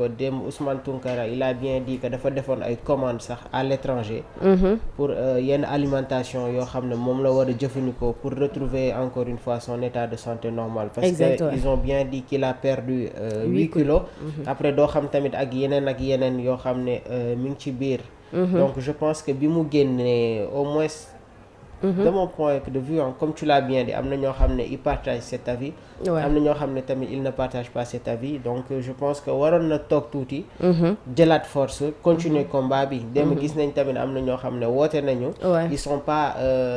démb Ousmane Tounkara il a bien dit que dafa defoon ay commandes sax à l'étranger pour yenn alimentation yoo xam ne moom la war a jëfandikoo pour retrouver encore une fois son état de santé normal parce que ils ont bien dit qu'il a perdu 8 kilos après doo xam tamit ak yeneen yoo xam ne mi ngi ci biir donc je pense que bi mu génnee au moins de mon point de vue comme tu l'as bien dit am na ñoo xam ne ils partagent cet avis am na ñoo xam ne tamit ils ne partagent pas cet avis donc je pense que waroon na toog tuuti jëlaat force continuer combat bi dem gis nañ tamit am na ñoo xam ne woote nañu ils sont pas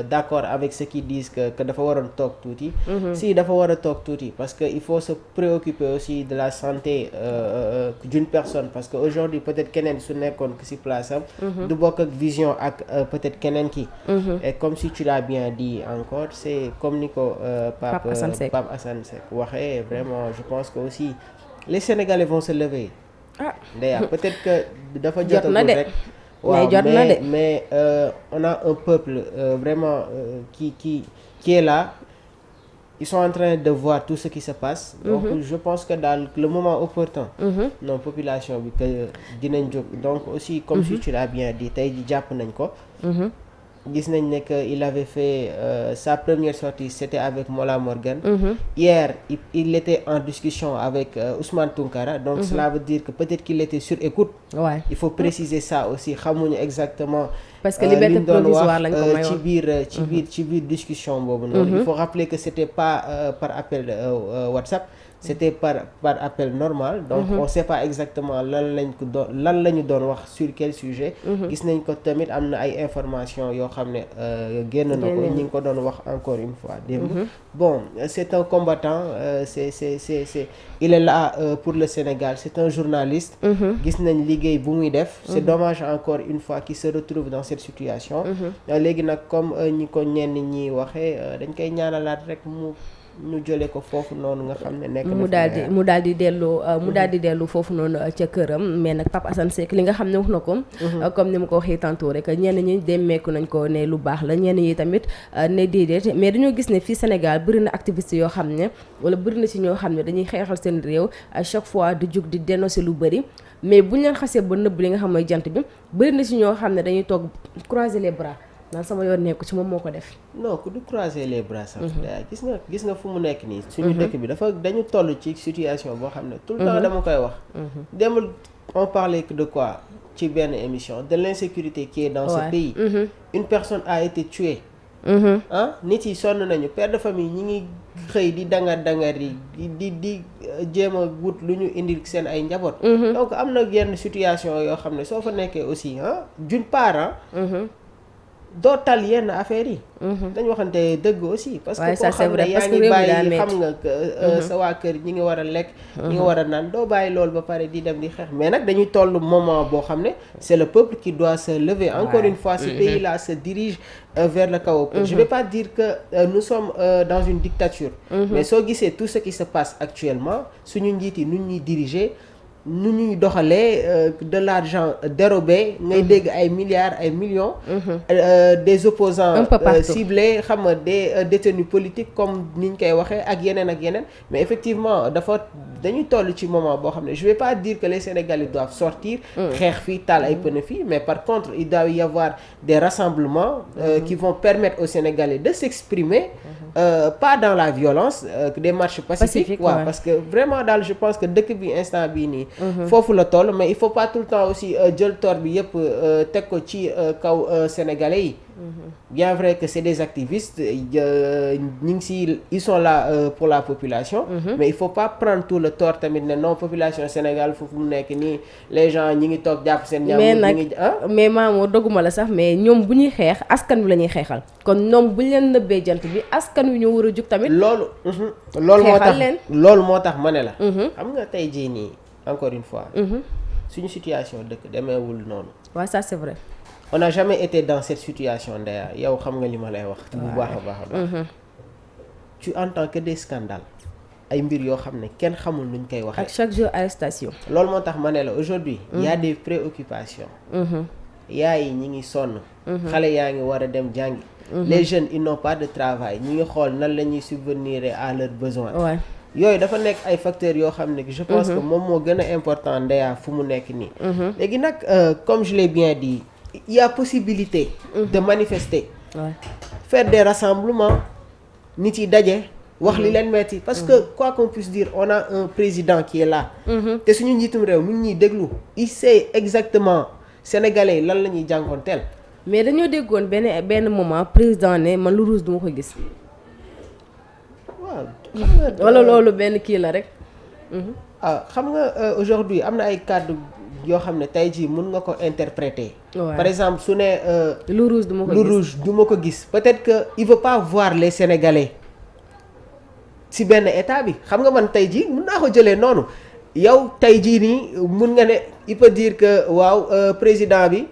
d'accord avec ceux qui disent que dafa waroon toog tuuti si dafa war a toog tuuti parce que il faut se préoccuper aussi de la santé d'une personne parce que aujourd'hui peut-être keneen su nekkoon ci place am du bokk ak vision ak peut-être keneen ki et comme si tu l'as bien dit encore c'est comme ni ko Pape Assane Seck waxee vraiment je pense que aussi les Sénégalais vont se lever d'ailleurs peut-être que dafa jotagul rek waaw mais on a un peuple vraiment qui est là ils sont en train de voir tout ce qui se passe donc je pense que dans le moment opportun non population bi que dinañ jóg donc aussi comme si tu l'as bien dit tey ji jàpp nañ ko gis nañ ne que il avait fait sa première sortie c'était avec Mollah Morgan hier il était en discussion avec Ousmane Tounkara donc cela veut dire que peut-être qu'il était sur écoute il faut préciser ça aussi xamuñu exactement parce que liberté provisoire lañ ko mayoon ci biir discussion boobu noonu il faut rappeler que c'était pas par appel WhatsApp c'était par appel normal donc on sait pas exactement lan la ñu doon wax sur quel sujet gis nañ ko tamit am na ay informations yoo xam ne génn na ko ñi ngi ko doon wax encore une fois démb bon c'est un combattant c'est il est là pour le Sénégal c'est un journaliste gis nañ liggéey bu muy def c'est dommage encore une fois qu'il se retrouve dans cette situation léegi nag comme ñi ko ñenn ñi waxee dañ koy ñaanalaat rek ñu jëlee ko foofu noonu nga xam ne nekk mu daal di dellu foofu noonu ca këram mais nag Pape Assane Seck li nga xam ne wax na ko comme ni ma ko waxee tantôt rek ñenn ñi demmeeku nañ ko ne lu baax la ñenn ñi tamit ne déedéet mais dañoo gis ne fii Sénégal bëri na activiste yoo xam ne wala bëri na ci ñoo xam ne dañuy xeexal seen réew à chaque fois di jug di dénoncer lu bëri mais buñ leen xasee ba nëbb li nga xam mooy jant bi bëri na ci ñoo xam ne dañuy toog croiser les bras naan sama yoon nekku ci moom moo ko def non ku du croiser les bras sax gis nga fu mu nekk nii suñu dëkk bi dañu toll ci situation boo xam ne tout le temps dama koy wax démb on parlait de quoi ci benn émission de l'insécurité qui est dans ce pays une personne a été tuée nit yi sonn nañu père de famille ñi ngi xëy di dangar yi di jéem a wut lu ñu indil seen ay njaboot donc am na yenn situation yoo xam ne soo fa nekkee aussi d'une part doo tal yenn affaires yi dañ waxante dëgg aussi parce que koo xam ne yaa ngi bàyyi xam nga sa waa kër ñi ngi war a lekk ñi ngi war a naan doo bàyyi loolu ba pare di dem di xeex mais nag dañuy toll moment boo xam ne c'est le peuple qui doit se lever encore une fois ce pays là se dirige vers le chaos je vais pas dire que nous sommes dans une dictature mais soo gisee tout ce qui se passe actuellement suñu njiit yi nu ñuy diriger nu ñuy doxalee de l'argent dérobé ngay dégg ay milliards ay millions des opposants ciblés xam nga des détenus politiques comme ni ñu koy waxee ak yeneen mais effectivement dañuy toll ci moment boo xam ne je vais pas dire que les Sénégalais doivent sortir xeex fii taal ay pneu fii mais par contre il doit y avoir des rassemblements qui vont permettre aux Sénégalais de s'exprimer pas dans la violence des marches pacifiques parce que vraiment daal je pense que dëkk bi instant bii nii foofu la toll mais il faut pas tout le temps aussi jël tort bi yëpp teg ko ci kaw sénégalais yi bien vrai que c'est des activistes ñi ngi si ils sont là pour la population mais il faut pas prendre tout le tort tamit ne non population Sénégal foofu mu nekk nii les gens ñi ngi toog jàpp seen ñaam mais maamoo dogguma la sax mais ñoom bu ñuy xeex askan wi la ñuy xeexal kon ñoom bu ñu leen nëbbee jant bi askan wi ñoo war a jug tamit loolu moo tax ma ne la xam nga tey jii nii encore une fois suñu situation dëkk demeewul noonu waaw ça c'est vrai on n'a jamais été dans cette situation Ndeya yow xam nga li ma lay wax bu baax a baax tu entends que des scandales ay mbir yoo xam ne kenn xamul nuñ koy waxee ak chaque jour arrestation loolu moo tax ma ne la aujourd'hui il y a des préoccupations yaay yi ñi ngi sonn xale yaa ngi war a dem jàngi les jeunes ils n'ont pas de travail ñi ngi xool nan la ñuy subvenir à leurs besoins yooyu dafa nekk ay facteurs yoo xam ne je pense que moom moo gën a important ndeyaa fu mu nekk nii léegi nag comme je l'ai bien dit il y a possibilité de manifester faire des rassemblements nit yi daje wax li leen metti parce que quoi qu'on puisse dire on a un président qui est là te suñu njiitum réew mi ngi ñuy déglu il sait exactement sénégalais yi lan la ñuy jànkoonteel mais dañoo déggoon benn moment président ne man lu rouge duma ko gis waaw wala loolu benn kii la rek xam nga aujourd'hui am na ay kàddu yoo xam ne tey jii mën nga ko interpréter par exemple su ne lu rouge duma ko gis peut-être que il veut pas voir les sénégalais si benn état bi xam nga man tey jii mën naa ko jëlee noonu yow tey jii nii mun nga ne il peut dire que waaw président bi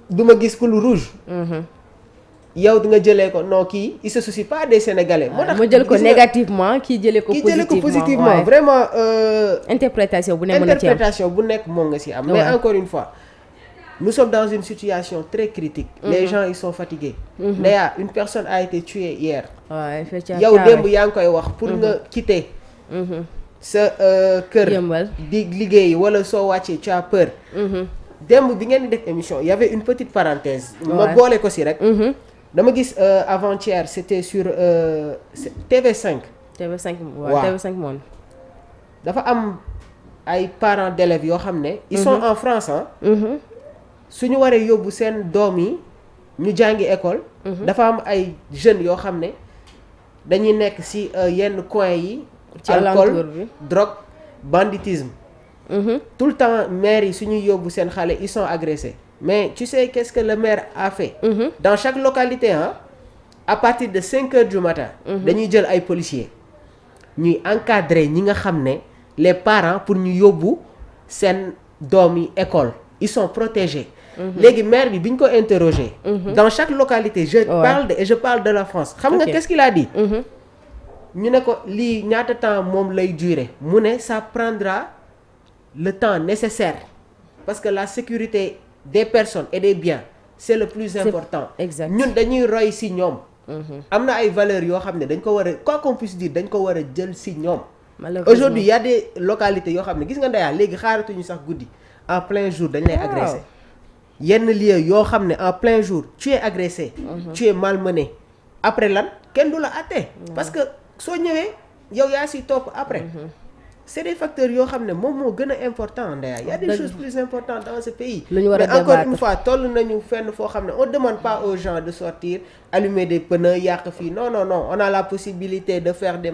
du ma gis ku lu rouge yow di nga jëlee ko non kii il se soucie pas des sénégalais moo tax ma jël ko négativement kii jëlee ko positivement vraiment interprétation bu nekk moom nga si am mais encore une fois nous sommes dans une situation très critique les gens ils sont fatigués Ndeya une personne a été tuée hier yow démb yaa ngi koy wax pour nga quitter sa kër di liggéey wala soo wàccee tu as peur démb bi ngeen di def émission il y avait une petite parenthèse ma boole ko si rek dama gis avant-hier c'était sur TV5 waaw TV5 moom dafa am ay parents d'élèves yoo xam ne ils sont en France suñu waree yóbbu seen doom yi ñu jàngi école dafa am ay jeunes yoo xam ne dañuy nekk ci yenn coin yi ci alcool drogue banditisme tout le temps maire yi suñuy yóbbu seen xale ils sont agressés mais tu sais qu'est-ce que le maire a fait dans chaque localité à partir de 5 heures du matin dañuy jël ay policiers ñuy encadrer ñi nga xam ne les parents pour ñu yóbbu seen doom yi école ils sont protégés léegi maire bi ñu ko interroger dans chaque localité je parle de la France xam nga qu'est-ce qu'il a dit ñu ne ko lii ñaata temps moom lay durer mu ne ça prendra le temps nécessaire parce que la sécurité des personnes et des biens c'est le plus important ñun dañuy roy ci ñoom am na ay valeurs yoo xam ne dañ ko war a quoi qu'on puisse dire dañ ko war a jël ci ñoom aujourd'hui il y a des localités yoo xam ne gis nga Ndeya léegi xaaratuñu sax guddi en plein jour dañ lay agressé yenn lieu yoo xam ne en plein jour tu es agressé tu es malmené après lan kenn du la àtte parce que soo ñëwee yow yaa ci topp après c'est des facteurs yoo xam ne moom moo gën a important Ndeya il y a des choses plus importantes dans ce pays mais encore une fois toll nañu fenn foo xam ne on demande pas aux gens de sortir allumer des pneus yàq fii non on a la possibilité de faire des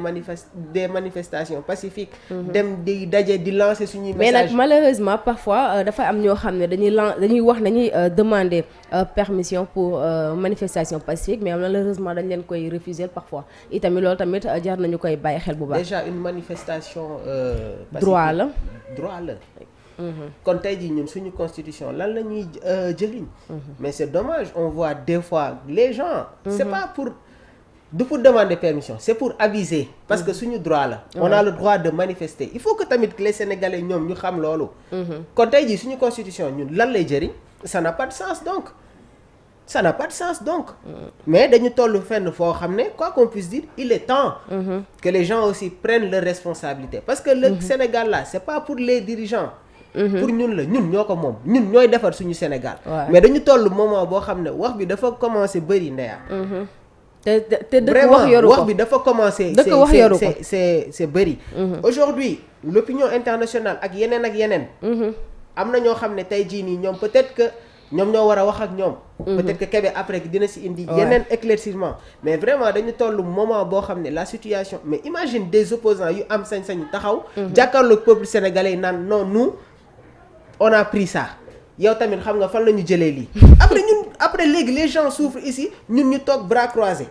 manifestations pacifiques dem di daje di lancer suñuy message mais nag malheureusement parfois dafa am ñoo xam ne dañuy wax dañuy demander permission pour manifestation pacifique mais malheureusement dañ leen koy refuser parfois itamit loolu tamit jar nañu koy bàyyi xel bu baax déjà une manifestation droit la kon tey jii ñun suñu constitution lan la ñuy jëriñ mais c'est dommage on voit des fois les gens c'est pas pour demander permission c'est pour aviser parce que suñu droit la on a le droit de manifester il faut que tamit les Sénégalais ñoom ñu xam loolu kon tey jii suñu constitution ñun lan lay jëriñ ça n'a pas de sens donc mais dañu toll fenn foo xam ne quoi qu'on puisse dire il est temps que les gens aussi prennent leurs responsabilités parce que le Sénégal là c'est pas pour les dirigeants pour ñun la ñun ñoo ko moom ñun ñooy defar suñu Sénégal mais dañu toll moment boo xam ne wax bi dafa commencer bëri Ndeya te dëkk wax yoru ko wax bi dafa commencer c'est bëri aujourd'hui l'opinion internationale ak yeneen am na ñoo xam ne tey jii nii ñoom peut-être que ñoom ñoo war a wax ak ñoom peut-être que Kébé après dina ci indi yeneen éclaircissement mais vraiment dañu toll moment boo xam ne la situation mais imagine des opposants yu am sañ-sañu taxaw jàkkaarloog peuple sénégalais yi naan non nous on a pris ça yow tamit xam nga fan la ñu jëlee lii après léegi les gens souffrent ici ñun ñu toog bras croisés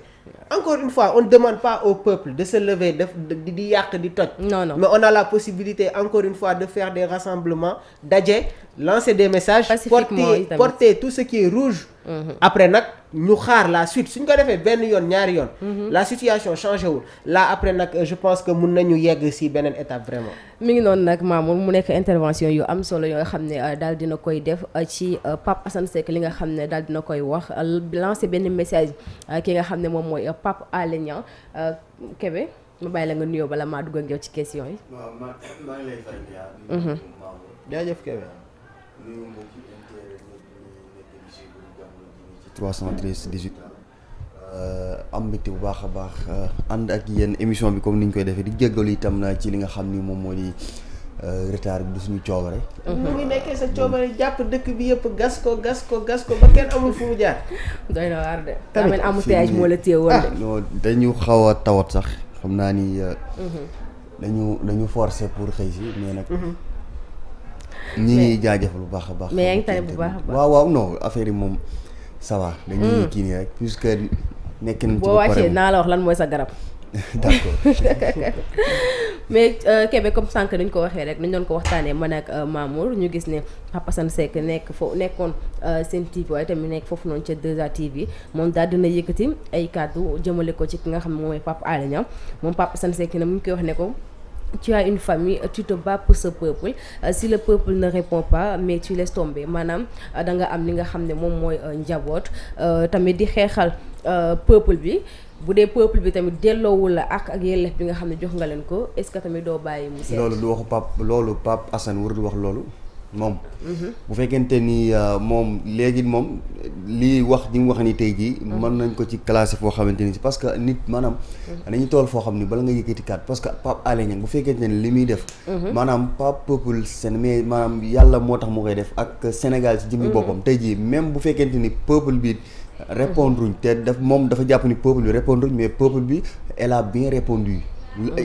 encore une fois on ne demande pas au peuple de se lever di yàq di toj non mais on a la possibilité encore une fois de faire des rassemblements daje lancer des messages porter tout ce qui est rouge après nag ñu xaar la suite suñ ko defee benn yoon ñaari yoon la situation changé wul là après nag je pense que mun nañu yegg ci beneen étape vraiment mi ngi noonu nag Mamour mu nekk intervention yu am solo yoo xam ne daal dina koy def ci Pape Assane Seck li nga xam ne daal dina koy wax lancer benn message ki nga xam ne moom mooy Pape Alé Niang Kébé ma bàyyi la nga nuyoo bala maa dugg ak yow ci question yi. waaw maa ngi lay fay yaa. jaajëf Kébé. nuyu mbokki internet yi nekk ci 313 18 am mbégte bu baax a baax ànd ak yéen émission bi comme ni ñu koy defee di jéggalu itam na ci li nga xam ni moom moo di retard bi du suñu coobare. mu ngi nekkee sa coobare jàpp dëkk bi yëpp gas ko ba kenn amul fu mu jaar. doy na waar de. tamit embouteillage moo la téye woon de. non dañu xaw a tawat sax xam naa ni. dañu forcer pour xëy si mais nag. ñi ngi jaajëfal bu baax a baax. mais yaa ngi tane bu baax a baax. waaw non affaire yi moom ça va. dañuy kii nii rek puisque nekk nañ ci boo wàccee naa la wax lan mooy sa garab. d'accord. mais Kébé comme sànq dañ ko waxee rek dañ doon ko waxtaanee man ak Mamour ñu gis ne Pape Assane Seck nekkoon Sen TV waaye tamit nekk foofu noonu ca 2A TV moom daal dina yëkkati ay kàddu jëmale ko ci ki nga xam ne moom mooy Pape Alé Niang moom Pape Assane Seck ne mu ngi koy wax ne ko. Tu as une famille, tu te bats pour ce peuple. Si le peuple ne répond pas mais tu laisses tomber maanaam da nga am li nga xam ne moom mooy njaboot tamit di xeexal peuple bi bu dee peuple bi tamit delloowul la ak yelleef bi nga xam ne jox nga leen ko est-ce que tamit doo bàyyi mu seet. loolu du waxu Pape Assane warul wax loolu moom. bu fekkente ni moom léegi moom lii wax ji mu wax ni tey jii. mën nañ ko ci classé foo xamante ni parce que nit maanaam. dañuy toll foo xam ni bala nga yëkkati kat parce que Pape Alé Niang bu fekkente ni li muy def. maanaam pas peuple Sénégal mais maanaam yàlla moo tax mu koy def ak Sénégal ci jëmmi boppam tey jii même bu fekkente ni peuple bi. répondruñ te moom dafa jàpp ni peuple bi répondruñ mais peuple bi elle a bien répondu.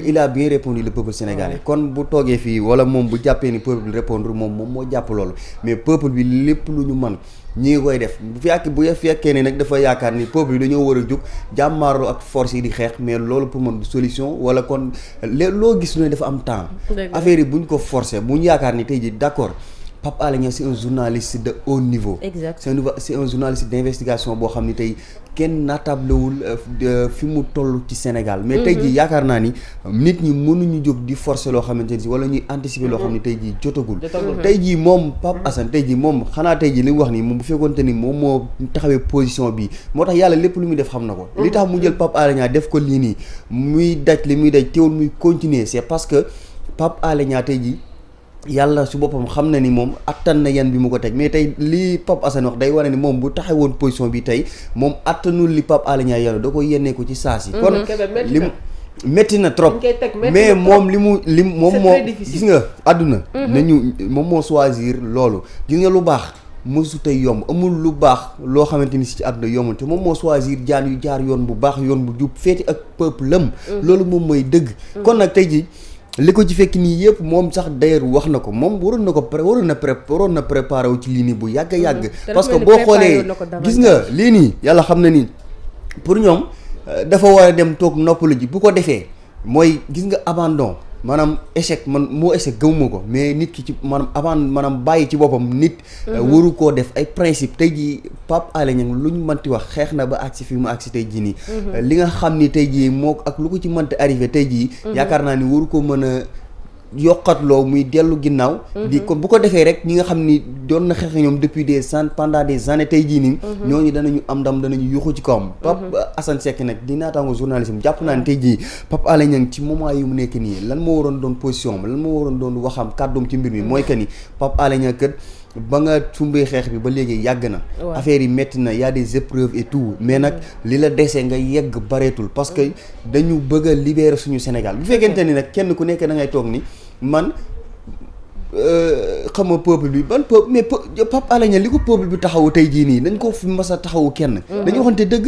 il a bien répondu le peuple sénégalais kon bu toogee fii wala moom bu jàppee ni peuple bi répondre moom moo jàpp loolu mais peuple bi lépp lu ñu mën ñi ngi koy def bu fekkee ne nag dafa yaakaar ni peuple bi dañoo war a jóg jàmmaarloo ak force yi di xeex mais loolu pour man du solution wala kon loo gis lu ne dafa am temps affaire yi buñ ko forcer buñ yaakaar ni tey ji d'accord Pape Alé Niang c'est un journaliste de haut niveau. Exact. C'est un journaliste d'investigation boo xam ni tey kenn naatablewul fi mu toll ci Sénégal. mais tey jii yaakaar naa ni nit ñi mënuñu jóg di forcer loo xamante ni wala ñuy anticiper loo xam ni tey jii jotagul. tey jii moom Pape Assane tey jii moom xanaa tey jii li mu wax nii moom bu fekkoonte ni moom moo taxawee position bi moo tax yàlla lépp lu muy def xam na ko. li tax mu jël Pape Alé Niang def ko lii nii muy daj li muy daj teewul muy continuer c'est parce que Pape Alé Niang tey jii. yàlla su boppam xam na ni moom attan na yan bi mu ko teg mais tey li Pape Assane wax day wane ni moom bu taxawoon position bi tey moom attanul li Pape Alé Niang yàlla da ko yennee ko ci saa si kon li mu métti na trop mais moom moom moo gis nga àdduna nañu moom moo choisir loolu gis nga lu baax mësu tey yomb amul lu baax loo xamante ni si ci àdduna yombul te moom moo choisir jaar yoon bu baax yoon bu jub féeti ak peuple am loolu moom mooy dëgg kon nag tey ji li ko ci fekk nii yëpp moom sax d'ailleurs wax na ko moom waroon na préparé wu ci lii nii bu yàgg yàgg parce que boo xoolee gis nga lii nii yàlla xam na ni pour ñoom dafa war a dem toog noppalu ji bu ko defee mooy gis nga abandon maanaam échec man moo échec gëmuma ko mais nit ki ci maanaam bàyyi ci boppam nit waru koo def ay principe tey jii Pape Alé Niang lu ñu mënti wax xeex na ba agsi fi mu agsi tey jii nii li nga xam ni tey jii moo ak lu ko ci mënti arrivé tey jii yaakaar naa ni waru ko mën a yokkatloo muy dellu ginnaaw di kon bu ko defee rek ñi nga xam ni doon na xeex ñoom depuis pendant des années tey jii nii ñooñu danañu am ndam danañu yuxu ci kawam Pape Assane Seck nag di naataango journalisme jàpp naa ne tey jii Pape Alé Niang ci moment yi mu nekk nii lan moo waroon doon position am lan moo waroon doon waxam kàddoom ci mbir mi mooy que ni Pape Alé Niang kat ba nga sumbee xeex bi ba léegi yàgg na affaire yi métti na y a des épreuves et tout mais nag li la desee nga yegg bareetul parce que dañu bëgg a libérer suñu Sénégal bu fekkente ni nag kenn ku nekk da ngay toog ni man xam nga peuple bi ban peuple mais Pape Alé Niang li ko peuple bi taxawu tey jii nii dañ ko fi mas a taxawu kenn dañu waxante dëgg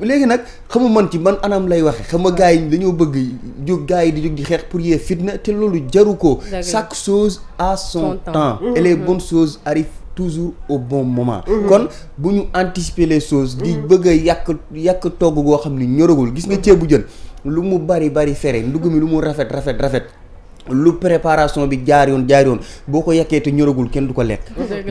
léegi nag xam nga man ci ban anam lay waxe xam nga gars yi dañoo bëgg jóg gars yi di jóg di xeex pour yee fitna te loolu jaru ko chaque chose a son temps et les bonnes choses arrivent toujours au bon moment kon bu ñu anticiper les choses di bëgg a yàq togg goo xam ni ñoragul gis nga ceebu jën lu mu bari fere ndugg mi lu mu rafet lu préparation bi jaar yoon boo ko yekkee te ñoragul kenn du ko lekk.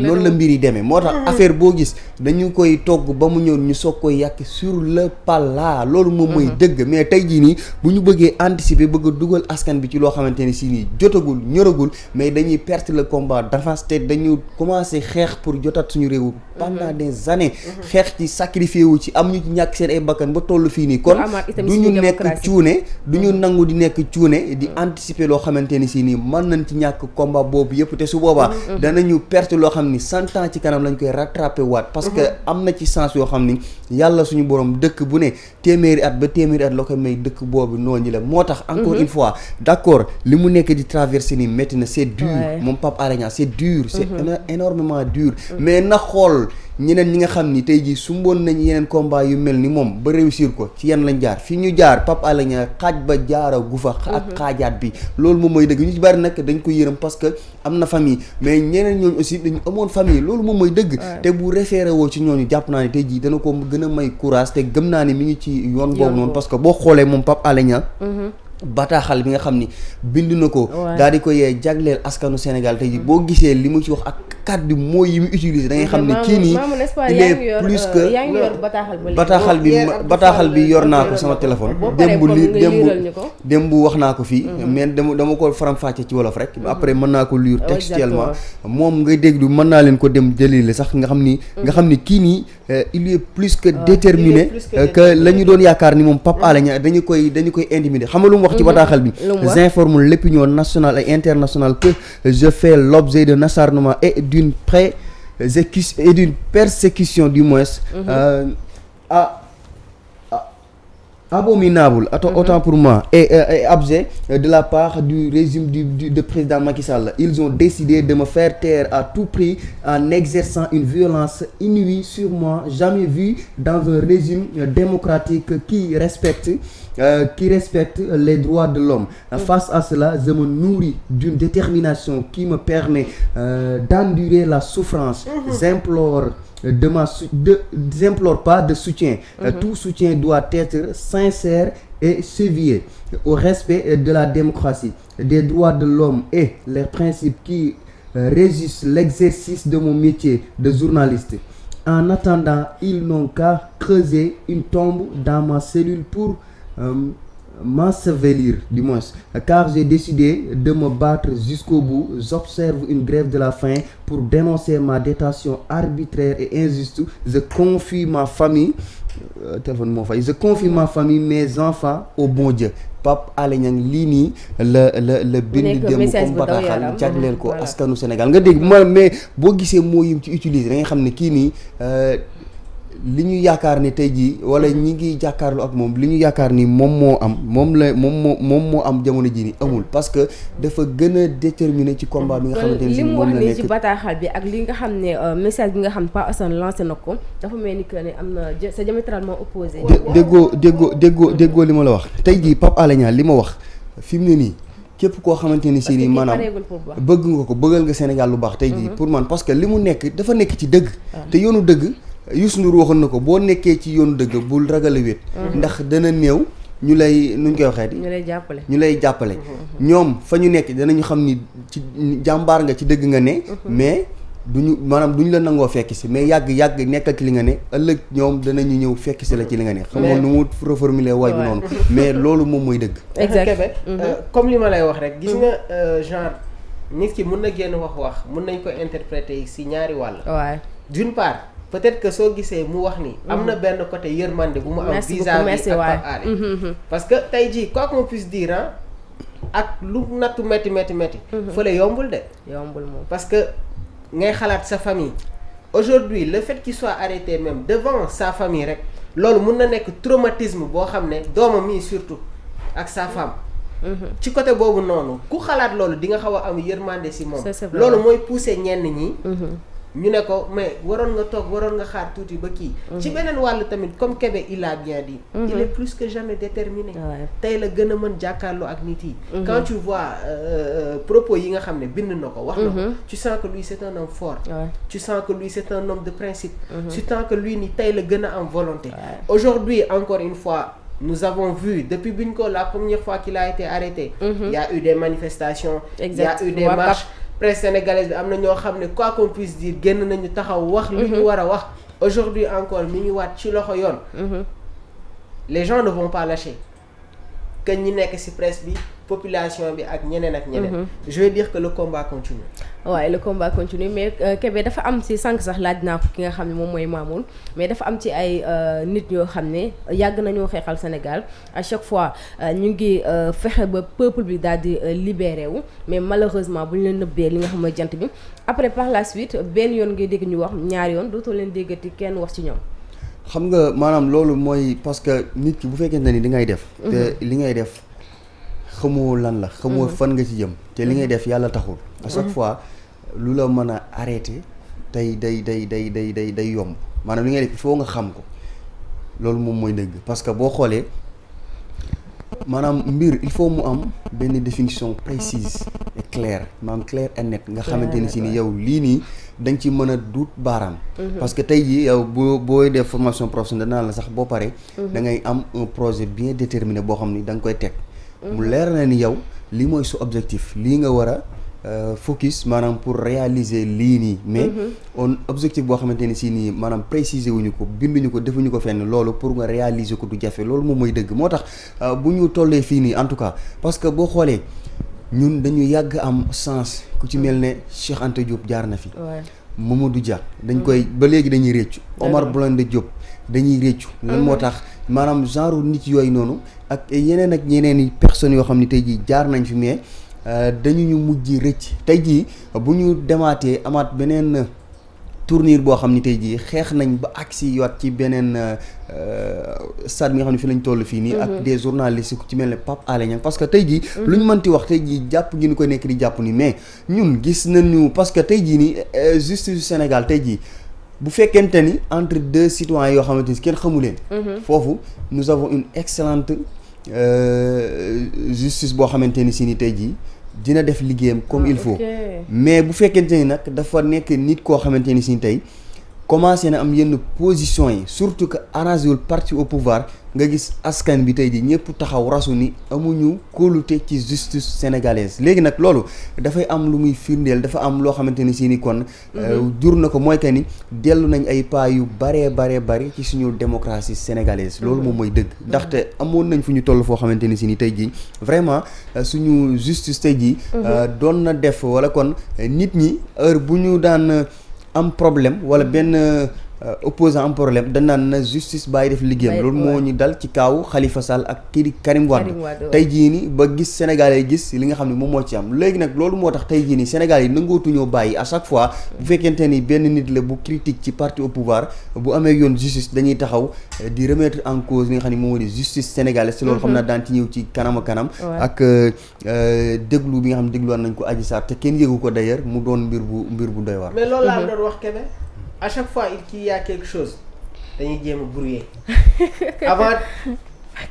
loolu la mbir yi demee moo tax affaire boo gis dañu koy togg ba mu ñor ñu soog koy yàq sur le plat loolu moom mooy dëgg. mais tey jii nii bu ñu bëggee anticiper bëgg a dugal askan bi ci loo xamante ne si nii jotagul ñoragul mais dañuy perdre le combat d'avance te dañu commencé xeex pour jotaat suñu réew pendant des années. xeex ci sacrifié wu ci am ñu ci ñàkk seen ay bakkan ba toll fii nii kon du ñu nekk cuune du ñu nangu di nekk cuune di anticiper loo xamante ni si nii mën nañ ci ñàkk combat boobu yëpp te su boobaa danañu perte loo xam ni 100 ans ci kanam lañ koy rattraper waat parce que am na ci sens yoo xam ni yàlla suñu borom dëkk bu ne téeméeri at ba téeméeri at loo koy may dëkk boobu noonu la moo tax encore une fois d'accord li mu nekk di traverser ni métti na c'est dur moom Pape Alé Niang c'est dur c'est énormément dur mais na xool ñeneen ñi nga xam ni tey jii sumboon nañ yeneen combat yu mel ni moom ba réussir ko ci yan lañ jaar fi ñu jaar Pape Alé Niang xaaj ba jaara gu fa ak xaajaat bi loolu moom mooy dëgg ñu ci bari nag dañ ko yërëm parce que am na famille mais ñeneen ñooñu aussi dañu amoon famille loolu moom mooy dëgg te bu référé woo ci ñooñu jàpp naa ne tey jii dana ko gën a may courage te gëm naa ne mi ngi ci yoon boobu noonu parce que boo xoolee moom Pape Alé Niang bataaxal bi nga xam ni bind na ko daal di koy jagleel askanu Sénégal tey jii boo gisee li mu ci wax ak kàddu mooy yi mu utiliser da ngay xam ne kii nii il est plus que bataaxal bi yor naa ko sama téléphone démb wax naa ko fii mais dama ko faram-fàcce ci wolof rek après mën naa ko lire textuellement moom ngay déglu mën naa leen ko dem jëlile sax nga xam ni kii nii il est plus que déterminé que la ñu doon yaakaar ni moom Pape Alé Niang dañu koy intimider xam nga lu mu wax ci bataaxal bi j'informe l'opinion nationale et internationale que je fais l'objet d'un acharnement et d'une persécution du moins abominable autant pour moi et abject de la part du régime de président Macky Sall. Ils ont décidé de me faire taire à tout prix en exerçant une violence inouïe sur moi, jamais vue dans un régime démocratique qui respecte les droits de l'homme. Face à cela, je me nourris d'une détermination qui me permet d'endurer la souffrance. J'implore pas de soutien. Tout soutien doit être sincère et chevillé au respect de la démocratie, des droits de l'homme et les principes qui régissent l'exercice de mon métier de journaliste. En attendant, ils n'ont qu'à creuser une tombe dans ma cellule pour m'ensevelir, du moins, car j'ai décidé de me battre jusqu'au bout. J'observe une grève de la faim pour dénoncer ma détention arbitraire et injuste. Je confie ma famille mes enfants au bon Dieu. Pape Alé Niang lii nii la bind dem comme bataaxal jagleel ko askanu Sénégal nga dégg mais boo gisee moo yim ci utiliser da nga xam ne kii nii li ñu yaakaar ni tey jii wala ñi ngi jàkkaarlu ak moom li ñu yaakaar ni moom moo am jamono jii ni amul parce que dafa gën a déterminé ci combat bi nga xamante ne li mu wax nii ci bataaxal bi ak li nga xam ne message bi nga xam ne Pape Assane lancé na ko dafa mel ni que ne am na c'est diamétralement opposé. déggoo li ma la wax tey jii Pape Alé Niang li ma wax fi mu ne nii képp koo xamante ni si nii maanaam bëgg nga ko bëggal nga Sénégal lu baax tey jii pour man parce que li mu nekk dafa nekk ci dëgg te yoonu dëgg Youssou Ndour waxoon na ko boo nekkee ci yoonu dëgg bul ragal a wéet ndax dana néew ñu lay nuñ koy waxee ñu lay jàppale ñoom fa ñu nekk danañu xam ni ci jàmbaar nga ci dëgg nga ne mais duñu la nangoo fekk si mais yàgg nekkal ci li nga ne ëllëg ñoom danañu ñëw fekk si la ci li nga ne xamoon nu mu reformuler waay bi noonu mais loolu moom mooy dëgg Kébé comme li ma lay wax rek gis nga genre nit ki mun na génn wax mun nañ ko interpréter si ñaari wàll d'une part peut-être que soo gisee mu wax ni am na benn côté yërmande bu mu am vis-à-vis ak Pape Alé parce que tey jii quoi qu'on puisse dire ak lu nattu métti fële yombul moom parce que ngay xalaat sa famille aujourd'hui le fait qu'il soit arrêté même devant sa famille rek loolu mun na nekk traumatisme boo xam ne doomam mii surtout ak sa femme ci côté boobu noonu ku xalaat loolu di nga xaw a am yërmande si moom loolu mooy pousser ñenn ñi ñu ne ko mais waroon nga xaar tuuti ba kii ci beneen wàll tamit comme Kébé il a bien dit il est plus que jamais déterminé tey la gën a mën jàkkaarloo ak nit yi quand tu vois propos yi nga xam ne bind na ko wax na ko tu sens que lui c'est un homme fort tu sens que lui c'est un homme de principe tu sens que lui ni tey la gën a am volonté aujourd'hui encore une fois nous avons vu depuis bi ñu ko la première fois qu'il a été arrêté. Il y a eu des manifestations. Exact. Il y a eu des marches. Presse sénégalaise bi am na ñoo xam ne quoi qu'on puisse dire génn nañu taxaw wax li ñu war a wax. Aujourd'hui encore mi ngi waat ci loxo yoon. Les gens ne vont pas lâcher. Que ñi nekk ci presse bi population bi ak ñeneen ak ñeneen. Je vais dire que le combat continue. waaye le combat continue mais Kébé dafa am ci sànq sax laaj naa ko ki nga xam ne moom mooy Mamoun mais dafa am ci ay nit yoo xam ne yàgg nañoo xeexal Sénégal à chaque fois ñu ngi fexe ba peuple bi daal di libéré wu mais malheureusement bu ñu leen nëbbee li nga xam mooy jant bi après par la suite benn yoon ngay dégg ñu wax ñaari yoon dootoo leen déggati kenn wax ci ñoom. xam nga maanaam loolu mooy parce que nit ki bu fekkente ni di ngay def. te li ngay def xamoo lan la. xamoo fan nga ci jëm. te li ngay def yàlla taxul. à chaque fois lu la mën a arrêté tey day yomb maanaam li ngay def il faut nga xam ko loolu moom mooy dëgg parce que boo xoolee maanaam mbir il faut mu am benn définition précise et claire maanaam claire et nette nga xamante ni si ni yow lii nii dañ ci mën a duut baaraam. parce que tey jii yow booy def formation professionnelle danaa la sax boo paree. da ngay am un projet bien déterminé boo xam ni da nga koy teg. mu leer na ni yow lii mooy su objectif lii nga war a focus maanaam pour réaliser lii nii. mais on objectif boo xamante ni si nii maanaam préciser wuñu ko binduñu ko defuñu ko fenn loolu pour nga réaliser ko du jafe loolu moom mooy dëgg moo tax bu ñu tollee fii nii en tout cas parce que boo xoolee. ñun dañu yàgg am sens ku ci mel ne Cheikh Anta Diop jaar na fi. Mamadou Dia dañ koy ba léegi dañuy réccu. Omar Blondin Diop dañuy réccu. lan moo tax maanaam genre nit yooyu noonu ak yeneen ak ñeneen i personnes yoo xam ne tey jii jaar nañ fi mais dañu ñu mujj rëcc tey jii bu ñu demaatee amaat beneen tournure boo xam ni tey jii xeex nañ ba agsi yoot ci beneen stade bi nga xam ne fi lañ toll fii nii. ak des journalistes ku ci mel ne Pape Alé Niang parce que tey jii. lu ñu mënti wax tey jii jàpp gi ñu ko nekk di jàpp ni mais ñun gis nañu parce que tey jii nii justice du Sénégal tey jii bu fekkente ni entre deux citoyens yoo xamante ni kenn xamu leen. foofu nous avons une excellente justice boo xamante ni si ni tey jii. dina def liggéeyam comme il faut mais bu fekkente ni nag dafa nekk nit koo xamante ni si tey commencé na am yenn position yi surtout que arrangé wul parti au pouvoir nga gis askan bi tey ji ñëpp taxaw rasu ni amuñu kóolute ci justice sénégalaise léegi nag loolu dafay am lu muy firndeel dafa am loo xamante ni si ni kon jur na ko mooy que ni dellu nañ ay pas yu bari ci suñu démocratie sénégalaise loolu moom mooy dëgg ndaxte amoon nañ fu ñu toll foo xamante ni si ni tey ji vraiment suñu justice tey ji doon na def wala kon nit ñi heure bu ñu daan am problème wala benn opposant am problème dañ naan na justice bàyyi def liggéeyam loolu moo ñu dal ci kaaw Khalifa Sall ak kii di Karim Wade tey jii ni ba gis Sénégalais yi gis li nga xam ne moom moo ci am léegi nag loolu moo tax tey jii ni Sénégalais yi nangootuñoo bàyyi à chaque fois bu fekkente ni benn nit la bu critique ci parti au pouvoir bu amee yoon justice dañuy taxaw di remettre en cause li nga xam ne moom moo di justice sénégalaise te loolu xam naa daan ci ñëw ci kanam ak déglu bi nga xam ne dégluwaat nañ ko Adji Sarr te kenn yëgu ko d'ailleurs mu doon mbir bu doy waar mais loolu laa doon wax Kébé à chaque fois qu'il y a quelque chose dañuy jéem a brouiller avant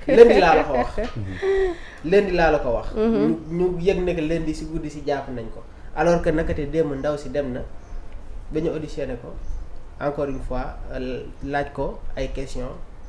lundi laa la ko wax ñu yëg ne que lundi si guddi si jàpp nañ ko alors que nakate démb ndaw si dem na ba ñu auditionné ko encore une fois laaj ko ay questions